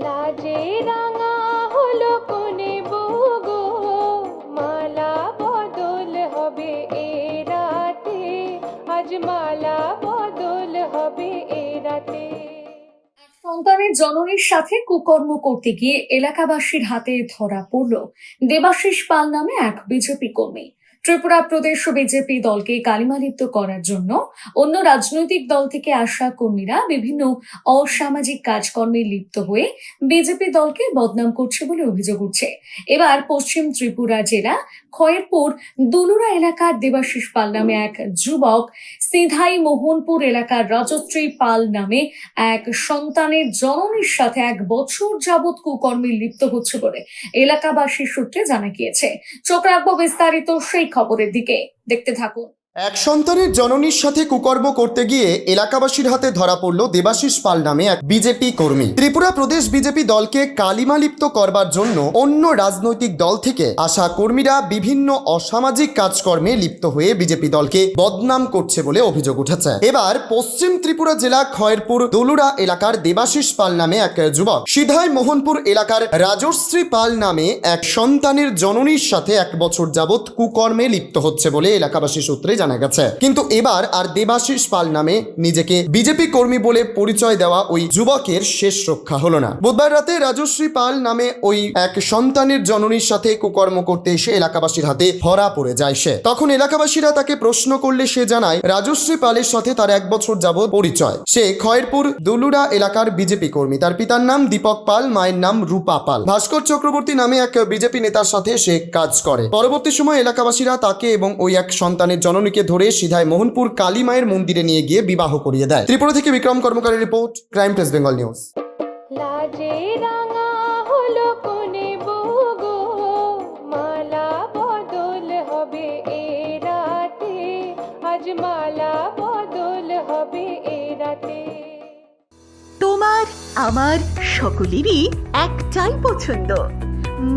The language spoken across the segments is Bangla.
লাজে রাঙা হলো কোনে বউগো, মালা বদল হবে এ রাতে, আজ মালা বদল হবে এ রাতে। সন্তানের জননীর সাথে কুকর্ম করতে গিয়ে এলাকাবাসীর হাতে ধরা পড়ল দেবাশিস পাল নামে এক বিজেপি কর্মী। ত্রিপুরা প্রদেশ বিজেপি দলকে কালিমালিপ্ত করার জন্য অন্য রাজনৈতিক দল থেকে আসা কর্মীরা বিভিন্ন অসামাজিক কাজকর্মে লিপ্ত হয়ে বিজেপি দলকে বদনাম করছে বলে অভিযোগ উঠছে। এবার পশ্চিম ত্রিপুরা জেলা খয়েরপুর দুলুরা এলাকার দেবাশিস পাল নামে এক যুবক সিধাই মোহনপুর এলাকার রাজশ্রী পাল নামে এক সন্তানের জননীর সাথে 1 বছর যাবৎ কুকর্মে লিপ্ত হচ্ছে বলে এলাকাবাসীর সূত্রে জানা গিয়েছে। চোখ রাখবো বিস্তারিত সেই খবরের দিকে, দেখতে থাকুন। এক সন্তানের জননীর সাথে কুকর্ম করতে গিয়ে এলাকাবাসীর হাতে ধরা পড়ল দেবাশিস পাল নামে এক বিজেপি কর্মী। ত্রিপুরা প্রদেশ বিজেপি দলকে কালিমালিপ্ত করবার জন্য অন্য রাজনৈতিক দল থেকে আসা কর্মীরা বিভিন্ন অসামাজিক কাজকর্মে লিপ্ত হয়ে বিজেপি দলকে বদনাম করছে বলে অভিযোগ উঠেছে। এবার পশ্চিম ত্রিপুরা জেলা খয়েরপুর দলুরা এলাকার দেবাশিস পাল নামে এক যুবক সিধাই মোহনপুর এলাকার রাজশ্রী পাল নামে এক সন্তানের জননীর সাথে 1 বছর যাবৎ কুকর্মে লিপ্ত হচ্ছে বলে এলাকাবাসী সূত্রে জানা গেছে। কিন্তু এবার আর দেবাশিস পাল নামে নিজেকে বিজেপি কর্মী বলে পরিচয় দেওয়া ওই যুবকের শেষ রক্ষা হলো না। বুধবার রাতে রাজশ্রী পাল নামে ওই এক সন্তানের জননীর সাথে কুকর্ম করতে এসে এলাকাবাসীর হাতে ধরা পড়ে যায় সে। তখন এলাকাবাসীরা তাকে প্রশ্ন করলে সে জানায় রাজশ্রী পালের সাথে তার 1 বছর যাবৎ পরিচয়। সে খয়েরপুর দুলুরা এলাকার বিজেপি কর্মী। তার পিতার নাম দীপক পাল, মায়ের নাম রূপা পাল। ভাস্কর চক্রবর্তী নামে এক বিজেপি নেতার সাথে সে কাজ করে। পরবর্তী সময় এলাকাবাসীরা তাকে এবং ওই এক সন্তানের জননীকে ধরে সিধাই মোহনপুর কালী মায়ের মন্দিরে নিয়ে গিয়ে বিবাহ করিয়ে দেয়। ত্রিপুরা থেকে বিক্রম কর্মকারের রিপোর্ট, ক্রাইম প্রেস বেঙ্গল নিউজ। লাজে রাঙা হলো কোনে বউগো, মালা বদল হবে এ রাতে, আজ মালা বদল হবে এ রাতে। তোমার আমার সকলেরই একটাই পছন্দ,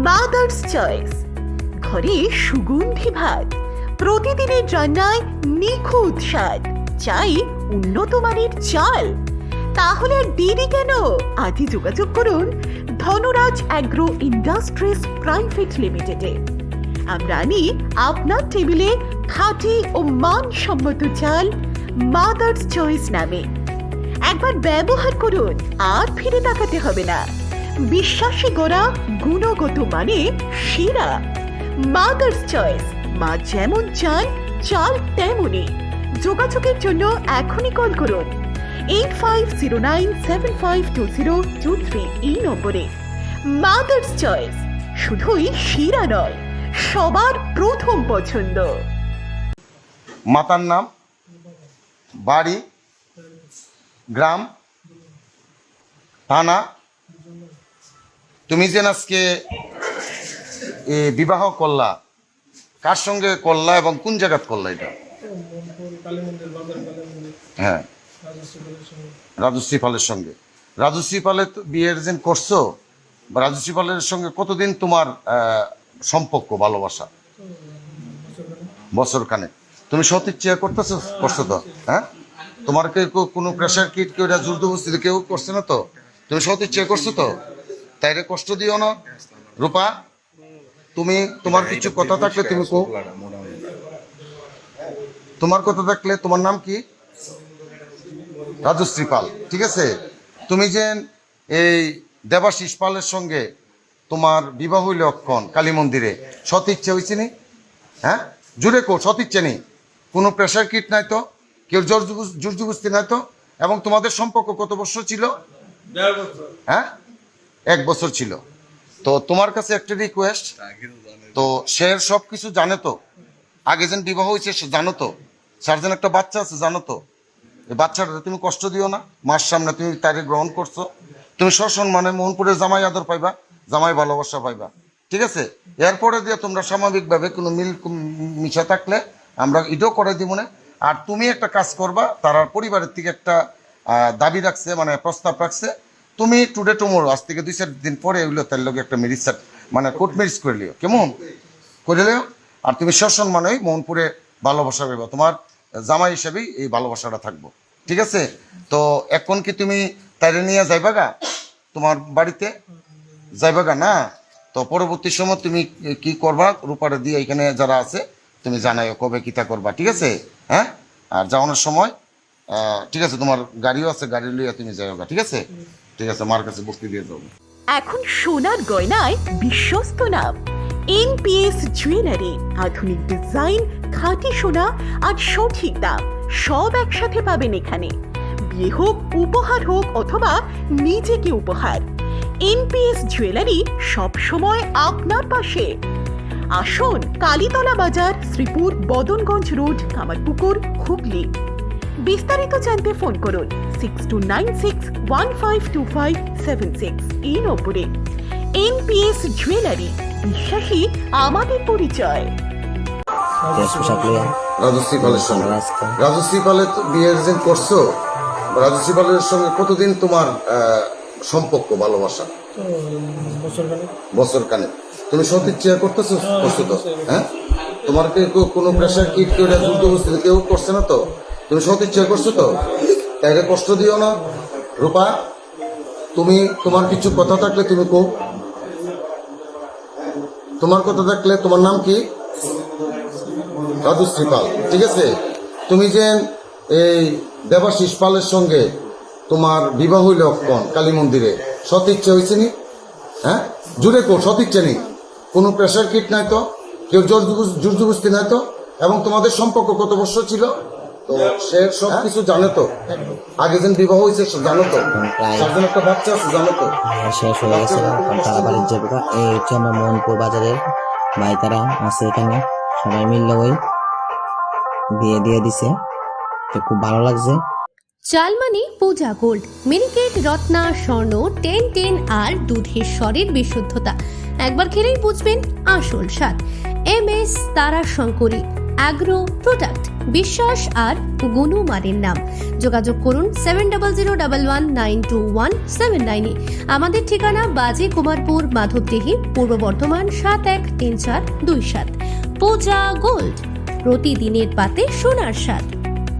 মাদার্স চয়েস। ঘরে সুগন্ধি ভাত, প্রতিদিনের রান্নায় নিখুঁত স্বাদ, চাই উন্নত মানের চাল। তাহলে আর দেরি কেন? আজই যোগাযোগ করুন ধনরাজ অ্যাগ্রো ইন্ডাস্ট্রিজ প্রাইভেট লিমিটেডে। আমরা আনি আপনার টেবিলে খাঁটি ও মানসম্মত চাল মাদার্স চয়েস নামে। একবার ব্যবহার করুন, আর ফিরে তাকাতে হবে না। বিশ্বাসী গোড়া, গুণগত মানে সেরা। মাদার্স চয়েস, মা যেমন চান চাল তেমনই। যোগাযোগের জন্য এখনই কল করুন 8509752023 এই নম্বরে। মাদার্স চয়েস শুধুই সেরা নয়, সবার প্রথম পছন্দ। মাতার নাম, বাড়ি, গ্রাম, থানা। তুমি যে আজকে বিবাহ করলা, কার সঙ্গে করলা এবং কোন জায়গাত করলা এটা? হ্যাঁ, রাজশ্রী পালের সঙ্গে। রাজশ্রী পালের বিয়ের যে করছো, রাজশ্রী পালের সঙ্গে কতদিন তোমার সম্পর্ক, ভালোবাসা? বছরখানে। তুমি সৎ ইচ্ছা করতেছো? করছো তো? হ্যাঁ, তোমার কোনো প্রেশার কিট কেউ জোরজবস্তি কেউ করছে না তো? তুমি সৎ ইচ্ছা করছো তো? তাইরে কষ্ট দিও না। রূপা, তুমি তোমার কিছু কথা থাকলে তুমি কো। তোমার কথা থাকলে, তোমার নাম কি? রাজশ্রী পাল, ঠিক আছে। তুমি যে এই দেবাশিস পালের সঙ্গে তোমার বিবাহ হইলে অক্ষণ কালী মন্দিরে, সৎ ইচ্ছা হয়েছে নি? হ্যাঁ, জুড়ে কো, সৎ ইচ্ছা নেই, কোনো প্রেশার কিট নাই তো, কেউ জোরজবস্তি নাই তো? এবং তোমাদের সম্পর্ক কত বছর ছিল? 1.5 বছর। হ্যাঁ, 1 বছর ছিল। তো তোমার কাছে একটা রিকোয়েস্ট, তো সে সব কিছু জানে তো, আগে যেন বিবাহ হয়েছে সে জানো তো, সার্জেন একটা বাচ্চা আছে জানো তো। এই বাচ্চাটা তুমি কষ্ট দিও না। মার সামনে তুমি তাকে গ্রহণ করছো, তুমি সসম্মানে মোহনপুরের জামাই আদর পাইবা, জামাই ভালোবাসা পাইবা, ঠিক আছে। এরপরে দিয়ে তোমরা স্বাভাবিকভাবে কোনো মিল মিশা থাকলে আমরা এটাও করে দিব না। আর তুমি একটা কাজ করবা, তার পরিবারের থেকে একটা দাবি রাখছে, মানে প্রস্তাব রাখছে, তুমি টুডে টুমোরো, আজ থেকে 2-4 দিন পরে এগুলো তার লোক একটা ম্যারেজ, মানে কোর্ট ম্যারেজ করে লিও, কেমন করে লিও। আর তুমি সসম্মানেই মোহনপুরে ভালোবাসা পাইবা, তোমার জামাই হিসেবেই এই ভালোবাসাটা থাকবো, ঠিক আছে। তো এখন কি তুমি তাইরে নিয়ে যাইবা গা? তোমার বাড়িতে যাইবা গা না? তো পরবর্তী সময় তুমি কি করবা, রূপারে দিয়ে এখানে যারা আছে তুমি জানাইও কবে কিতা করবা, ঠিক আছে? হ্যাঁ, আর যাওয়ানোর সময় ঠিক আছে, তোমার গাড়িও আছে, গাড়ি লইয়া তুমি যাইও গা, ঠিক আছে? ঠিক আছে, মার কাছে বসতে দিয়ে যাবো। এখন সোনার গয়নায় বিশ্বস্ত নাম এনপিএস জুয়েলারি। আধুনিক ডিজাইন, খাঁটি সোনা আর সঠিক দাম সব একসাথে পাবেন এখানে। বিয়ে হোক, উপহার হোক অথবা নিজেকে উপহার, এনপিএস জুয়েলারি সব সময় আপনার পাশে। আসুন, কালীতলা বাজার, শ্রীপুর, বদনগঞ্জ রোড, কামারপুকুর, হুগলি। বিস্তারিত জানতে ফোন করুন 6296152576 এই নম্বরে। এনপিএস জুয়েলারি, বিশ্বাসী আমাদের পরিচয়। রাজশ্রী পালের সঙ্গে, রাজশ্রী পালের বিয়ের যে করছো, রাজশ্রী পালের সঙ্গে কতদিন তোমার সম্পর্ক, ভালোবাসা? বছর কানে। তুমি সতীচ্ছা করতেছো? করছো তো? হ্যাঁ, তোমার কোনো প্রেশার কিট কেউ জবরদস্তি কেউ করছে না তো? তুমি সতীচ্ছা করছো তো? তাইলে কষ্ট দিও না রূপা। তুমি তোমার কিছু কথা থাকলে তুমি কো, তোমার কথা থাকলে। তোমার নাম কি? রাজশ্রী পাল, ঠিক আছে? তুমি যে এই দেবাশিস পালের সঙ্গে তোমার বিবাহ হইল কখন? কালী মন্দিরে। সতীচ্ছা হয়েছে নি? হ্যাঁ, জুড়ে কো, সতীচ্ছা নি? কোনো প্রেশার কিট নাই তো? কেউ জোর জবরদস্তি নাই তো? এবং তোমাদের সম্পর্ক কত বছর ছিল? তো সে সব কিছু জানে তো? আগে যেন বিবাহ হয়েছে জানো তো? তার জন্য একটা বাচ্চা আছে জানো তো? শেষ হয়ে গেছে, তারা বাড়ির যাবে। এই হচ্ছে আমার মোহনপুর বাজারের ভাই, তারা আছে এখানে, সবাই মিললে ওই বিয়ে দিয়ে দিছে, তো খুব ভালো লাগছে। চালমানি পূজা গোল্ড, মিনিকেট, রত্না, স্বর্ণ 10 আর দুধের স্বরের বিশুদ্ধতা। একবার খেলেই বুঝবেন আসল স্বাদ। MS তারা শঙ্করী অ্যাগ্রো প্রোডাক্ট, বিশ্বাস আর গুণমানের নাম। যোগাযোগ করুন 7001192179 আমাদের ঠিকানা বাজে কুমারপুর, মাধবদেহি, পূর্ব বর্ধমান 713427। পূজা গোল্ড, প্রতিদিনের পাতে সোনার স্বাদ।